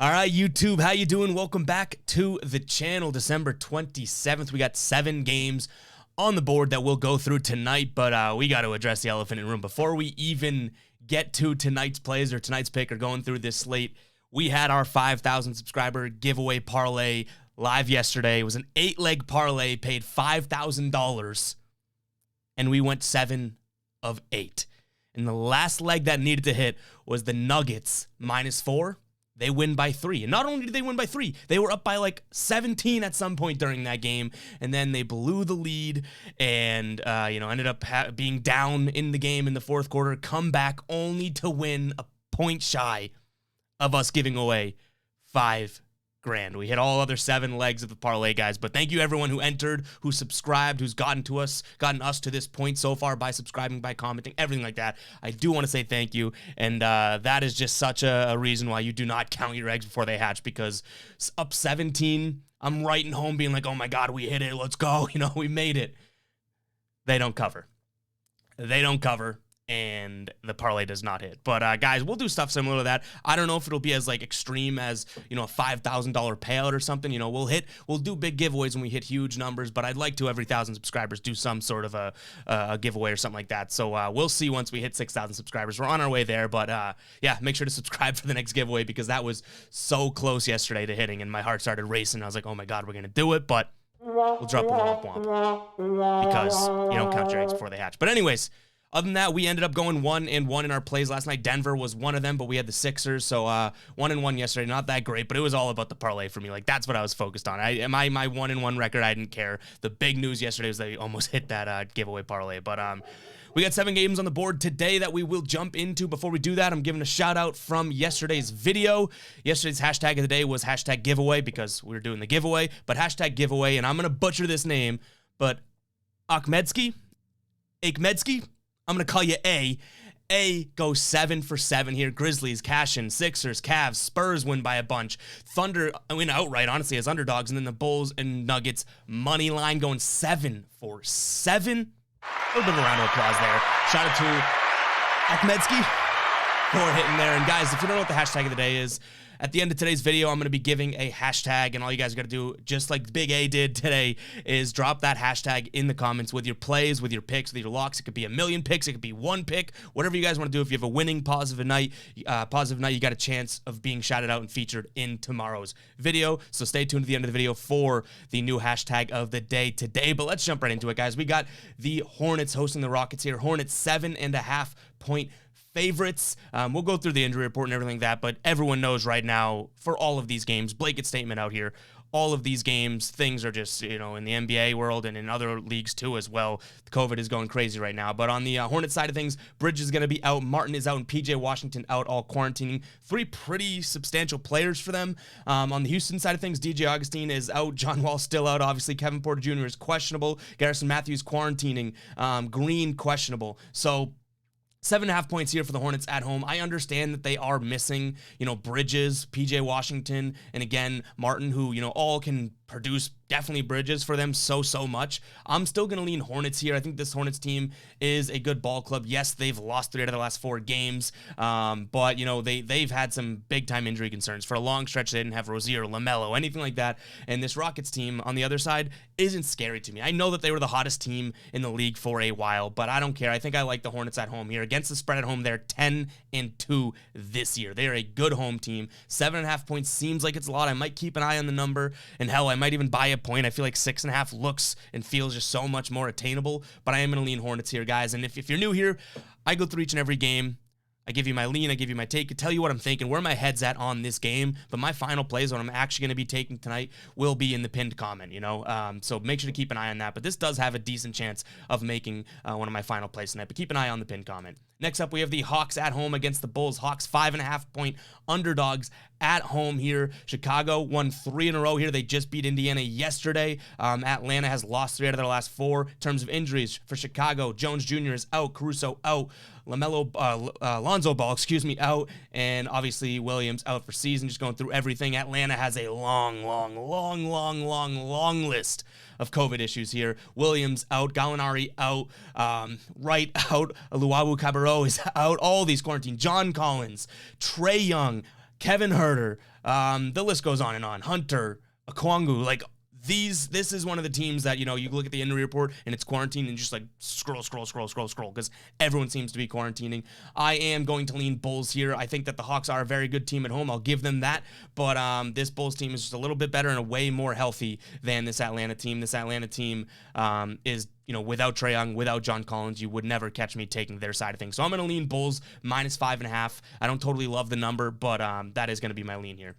All right, YouTube, how you doing? Welcome back to the channel. December 27th, we got 7 games on the board that we'll go through tonight, but we got to address the elephant in the room. Before we even get to tonight's plays or tonight's pick or going through this slate, we had our 5,000 subscriber giveaway parlay live yesterday. It was an 8-leg parlay, paid $5,000, and we went 7 of 8. And the last leg that needed to hit was the Nuggets -4. They win by 3. And not only did they win by 3, they were up by like 17 at some point during that game. And then they blew the lead and, ended up being down in the game in the fourth quarter, come back only to win a point shy of us giving away $5,000. We hit all other 7 legs of the parlay, guys. But thank you everyone who entered, who subscribed, who's gotten us to this point so far by subscribing, by commenting, everything like that. I do want to say thank you. And that is just such a reason why you do not count your eggs before they hatch, because up 17, I'm writing home being like, oh my God, we hit it. Let's go. We made it. They don't cover. And the parlay does not hit. But guys, we'll do stuff similar to that. I don't know if it'll be as like extreme as, a $5,000 payout or something. We'll do big giveaways when we hit huge numbers, but I'd like to, every 1,000 subscribers, do some sort of a giveaway or something like that. So we'll see once we hit 6,000 subscribers. We're on our way there, but yeah, make sure to subscribe for the next giveaway, because that was so close yesterday to hitting, and my heart started racing. I was like, oh my God, we're going to do it, but we'll drop a womp womp, because you don't count your eggs before they hatch. But anyways, other than that, we ended up going 1-1 in our plays last night. Denver was one of them, but we had the Sixers, so 1-1 yesterday. Not that great, but it was all about the parlay for me. Like, that's what I was focused on. My 1-1 record, I didn't care. The big news yesterday was that we almost hit that giveaway parlay. But we got 7 games on the board today that we will jump into. Before we do that, I'm giving a shout out from yesterday's video. Yesterday's hashtag of the day was hashtag giveaway, because we were doing the giveaway, but hashtag giveaway, and I'm going to butcher this name, but Akmedzki. I'm going to call you A. A goes 7 for 7 here. Grizzlies cashing, Sixers, Cavs, Spurs win by a bunch. Thunder win outright, honestly, as underdogs. And then the Bulls and Nuggets money line going 7 for 7. A little bit of a round of applause there. Shout out to Akmedzki for hitting there. And guys, if you don't know what the hashtag of the day is, at the end of today's video, I'm going to be giving a hashtag, and all you guys got to do, just like Big A did today, is drop that hashtag in the comments with your plays, with your picks, with your locks. It could be a million picks. It could be 1 pick, whatever you guys want to do. If you have a winning positive night, you got a chance of being shouted out and featured in tomorrow's video. So stay tuned to the end of the video for the new hashtag of the day today. But let's jump right into it, guys. We got the Hornets hosting the Rockets here. Hornets 7.5 point favorites. We'll go through the injury report and everything like that, but everyone knows right now, for all of these games, blanket statement out here, all of these games, things are just, in the NBA world and in other leagues too as well. COVID is going crazy right now. But on the Hornets side of things, Bridges is going to be out, Martin is out, and PJ Washington out, all quarantining. 3 pretty substantial players for them. On the Houston side of things, DJ Augustine is out, John Wall still out, obviously. Kevin Porter Jr. is questionable. Garrison Matthews quarantining. Green questionable. So 7.5 points here for the Hornets at home. I understand that they are missing, Bridges, PJ Washington, and again, Martin, who, all can produce definitely Bridges for them so much. I'm still going to lean Hornets here. I think this Hornets team is a good ball club. Yes, they've lost 3 out of the last 4 games, but, they've had some big-time injury concerns. For a long stretch, they didn't have Rozier, LaMelo, anything like that, and this Rockets team on the other side isn't scary to me. I know that they were the hottest team in the league for a while, but I don't care. I think I like the Hornets at home here. Against the spread at home, they're 10-2 this year. They are a good home team. 7.5 points seems like it's a lot. I might keep an eye on the number, and hell, I might even buy a point. I feel like 6.5 looks and feels just so much more attainable, but I am going to lean Hornets here, guys. And if you're new here, I go through each and every game. I give you my lean, I give you my take, I tell you what I'm thinking, where my head's at on this game, but my final plays, what I'm actually going to be taking tonight, will be in the pinned comment, so make sure to keep an eye on that, but this does have a decent chance of making one of my final plays tonight, but keep an eye on the pinned comment. Next up, we have the Hawks at home against the Bulls. Hawks 5.5 point underdogs at home here. Chicago won 3 in a row here. They just beat Indiana yesterday. Atlanta has lost 3 out of their last 4. In terms of injuries for Chicago, Jones Jr. is out, Caruso out, Lonzo Ball, out, and obviously Williams out for season. Just going through everything. Atlanta has a long list of COVID issues here. Williams out, Gallinari out, Wright out, Luwawu Cabarro is out, all these quarantine. John Collins, Trae Young, Kevin Huerter, the list goes on and on. Hunter, Okongwu, like this is one of the teams that, you know, you look at the injury report and it's quarantined and just like scroll because everyone seems to be quarantining. I am going to lean Bulls here. I think that the Hawks are a very good team at home. I'll give them that. But this Bulls team is just a little bit better and a way more healthy than this Atlanta team. This Atlanta team is, you know, without Trae Young, without John Collins, you would never catch me taking their side of things. So I'm going to lean Bulls -5.5. I don't totally love the number, but that is going to be my lean here.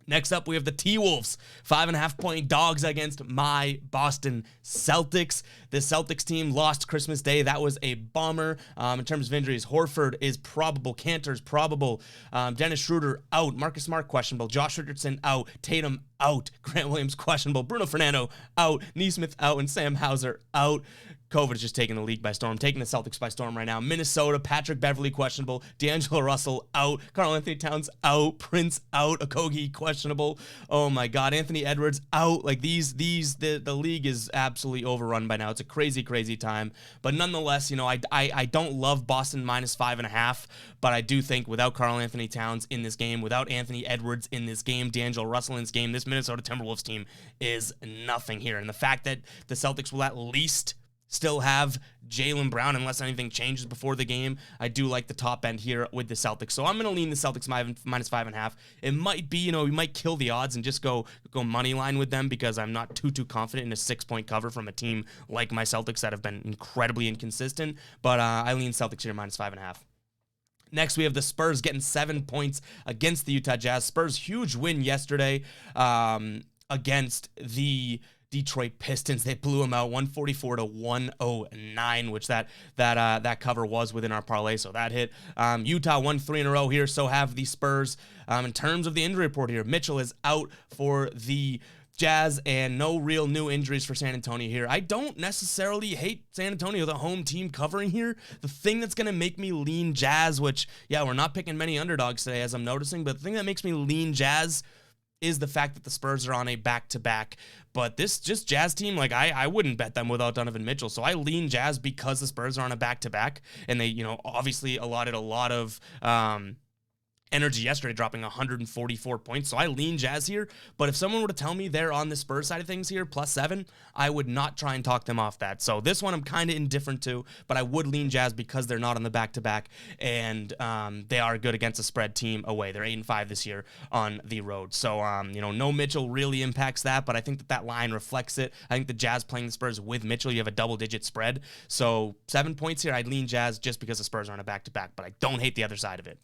Next up, we have the T-Wolves, 5.5-point dogs against my Boston Celtics. This Celtics team lost Christmas Day. That was a bummer. In terms of injuries, Horford is probable. Cantor's probable. Dennis Schroeder out. Marcus Smart questionable. Josh Richardson out. Tatum out. Grant Williams questionable. Bruno Fernando out. Nesmith out. And Sam Hauser out. COVID is just taking the league by storm, taking the Celtics by storm right now. Minnesota, Patrick Beverley questionable, D'Angelo Russell out, Karl Anthony Towns out, Prince out, Okogie questionable. Oh my God, Anthony Edwards out. Like the league is absolutely overrun by now. It's a crazy time. But nonetheless, you know, I don't love Boston -5.5, but I do think without Karl Anthony Towns in this game, without Anthony Edwards in this game, D'Angelo Russell in this game, this Minnesota Timberwolves team is nothing here. And the fact that the Celtics will at least still have Jaylen Brown unless anything changes before the game, I do like the top end here with the Celtics. So I'm going to lean the Celtics -5.5. It might be, you know, we might kill the odds and just go money line with them because I'm not too confident in a 6-point cover from a team like my Celtics that have been incredibly inconsistent. But I lean Celtics here -5.5. Next, we have the Spurs getting 7 points against the Utah Jazz. Spurs, huge win yesterday against the Detroit Pistons. They blew them out 144-109, which that cover was within our parlay, so that hit. Utah won 3 in a row here, so have the Spurs. In terms of the injury report here, Mitchell is out for the Jazz, and no real new injuries for San Antonio here. I don't necessarily hate San Antonio, the home team, covering here. The thing that's going to make me lean Jazz, which, yeah, we're not picking many underdogs today, as I'm noticing, but the thing that makes me lean Jazz is the fact that the Spurs are on a back-to-back. But this just Jazz team, like I wouldn't bet them without Donovan Mitchell. So I lean Jazz because the Spurs are on a back-to-back, and they, you know, obviously allotted a lot of energy yesterday, dropping 144 points. So I lean Jazz here. But if someone were to tell me they're on the Spurs side of things here, +7, I would not try and talk them off that. So this one I'm kind of indifferent to, but I would lean Jazz because they're not on the back-to-back, and they are good against a spread team away. They're 8-5 this year on the road. So, you know, no Mitchell really impacts that, but I think that line reflects it. I think the Jazz playing the Spurs with Mitchell, you have a double-digit spread. So 7 points here, I'd lean Jazz just because the Spurs are on a back-to-back, but I don't hate the other side of it.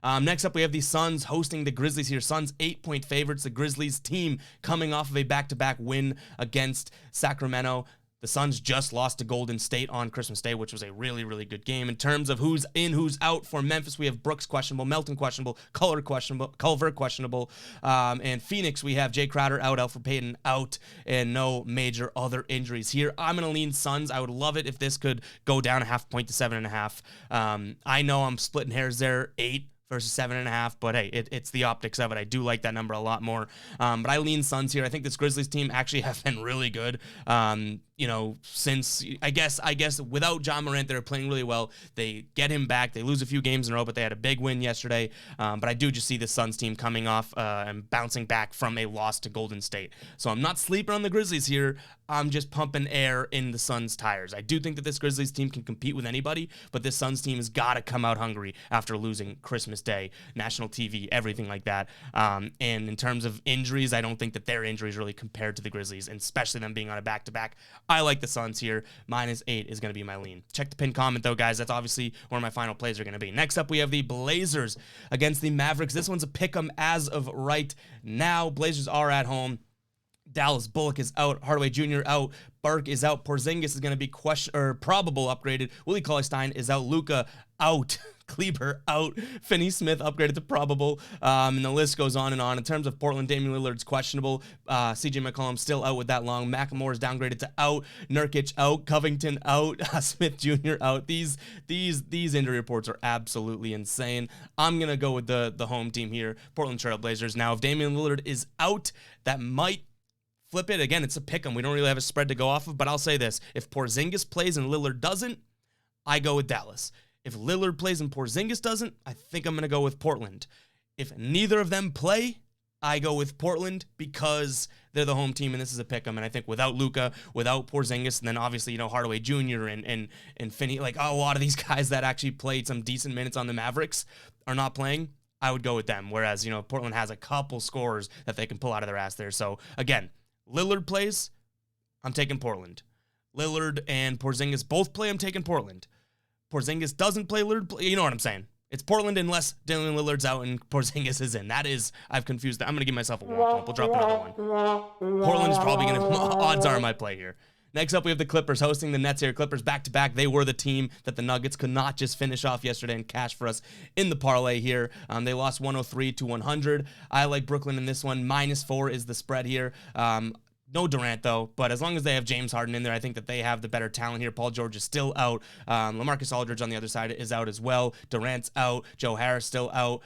Next up, we have the Suns hosting the Grizzlies here. Suns 8-point favorites. The Grizzlies team coming off of a back-to-back win against Sacramento. The Suns just lost to Golden State on Christmas Day, which was a really good game. In terms of who's in, who's out for Memphis, we have Brooks questionable, Melton questionable, Culver questionable, and Phoenix, we have Jay Crowder out, Elfrid Payton out, and no major other injuries here. I'm going to lean Suns. I would love it if this could go down 0.5 point to 7.5. I know I'm splitting hairs there, 8 versus 7.5, but hey, it's the optics of it. I do like that number a lot more. But I lean Suns here. I think this Grizzlies team actually have been really good. You know, since I guess without John Morant, they're playing really well. They get him back. They lose a few games in a row, but they had a big win yesterday. But I do just see the Suns team coming off and bouncing back from a loss to Golden State. So I'm not sleeping on the Grizzlies here. I'm just pumping air in the Suns' tires. I do think that this Grizzlies team can compete with anybody, but this Suns team has got to come out hungry after losing Christmas Day, national TV, everything like that. And in terms of injuries, I don't think that their injuries really compared to the Grizzlies, and especially them being on a back-to-back. I like the Suns here. -8 is going to be my lean. Check the pinned comment, though, guys. That's obviously where my final plays are going to be. Next up, we have the Blazers against the Mavericks. This one's a pick'em as of right now. Blazers are at home. Dallas Bullock is out. Hardaway Jr. out. Burke is out. Porzingis is going to be probable upgraded. Willie Cauley-Stein is out. Luka out. Kleber out. Finney Smith upgraded to probable. And the list goes on and on. In terms of Portland, Damian Lillard's questionable. CJ McCollum still out with that long. McLemore is downgraded to out. Nurkic out. Covington out. Smith Jr. out. These injury reports are absolutely insane. I'm going to go with the home team here, Portland Trail Blazers. Now, if Damian Lillard is out, that might flip it. Again, it's a pick 'em. We don't really have a spread to go off of, but I'll say this. If Porzingis plays and Lillard doesn't, I go with Dallas. If Lillard plays and Porzingis doesn't, I think I'm going to go with Portland. If neither of them play, I go with Portland because they're the home team, and this is a pick 'em. And I think without Luka, without Porzingis, and then obviously, Hardaway Jr. and Finney, like a lot of these guys that actually played some decent minutes on the Mavericks are not playing, I would go with them. Whereas, Portland has a couple scorers that they can pull out of their ass there. So again, Lillard plays, I'm taking Portland. Lillard and Porzingis both play, I'm taking Portland. Porzingis doesn't play, Lillard you know what I'm saying. It's Portland unless Damian Lillard's out and Porzingis is in. I've confused that. I'm going to give myself a warm up. We'll drop another one. Portland is probably going to, odds are my play here. Next up, we have the Clippers hosting the Nets here. Clippers back-to-back. They were the team that the Nuggets could not just finish off yesterday and cash for us in the parlay here. They lost 103-100. I like Brooklyn in this one. -4 is the spread here. No Durant, though, but as long as they have James Harden in there, I think that they have the better talent here. Paul George is still out. LaMarcus Aldridge on the other side is out as well. Durant's out. Joe Harris still out.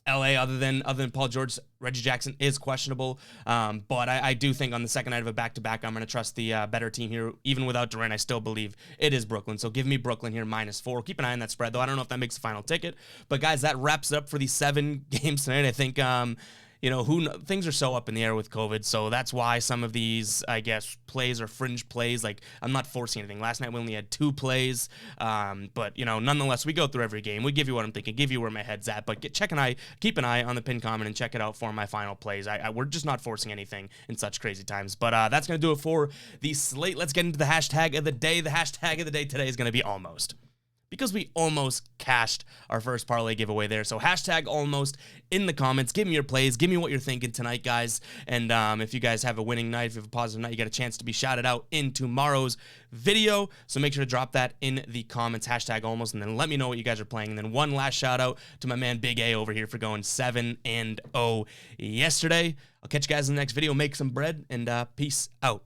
LA, other than Paul George, Reggie Jackson is questionable. But I do think on the second night of a back-to-back, I'm going to trust the better team here. Even without Durant, I still believe it is Brooklyn. So give me Brooklyn here, -4. Keep an eye on that spread, though. I don't know if that makes the final ticket. But, guys, that wraps it up for these 7 games tonight. I think things are so up in the air with COVID, so that's why some of these, I guess, plays are fringe plays. Like, I'm not forcing anything. Last night we only had 2 plays, but nonetheless, we go through every game. We give you what I'm thinking, give you where my head's at, but keep an eye on the pin comment and check it out for my final plays. We're just not forcing anything in such crazy times, but that's gonna do it for the slate. Let's get into the hashtag of the day. The hashtag of the day today is gonna be almost, because we almost cashed our first parlay giveaway there. So hashtag almost in the comments. Give me your plays. Give me what you're thinking tonight, guys. And if you guys have a winning night, if you have a positive night, you got a chance to be shouted out in tomorrow's video. So make sure to drop that in the comments, hashtag almost, and then let me know what you guys are playing. And then one last shout out to my man Big A over here for going 7-0 yesterday. I'll catch you guys in the next video. Make some bread, and peace out.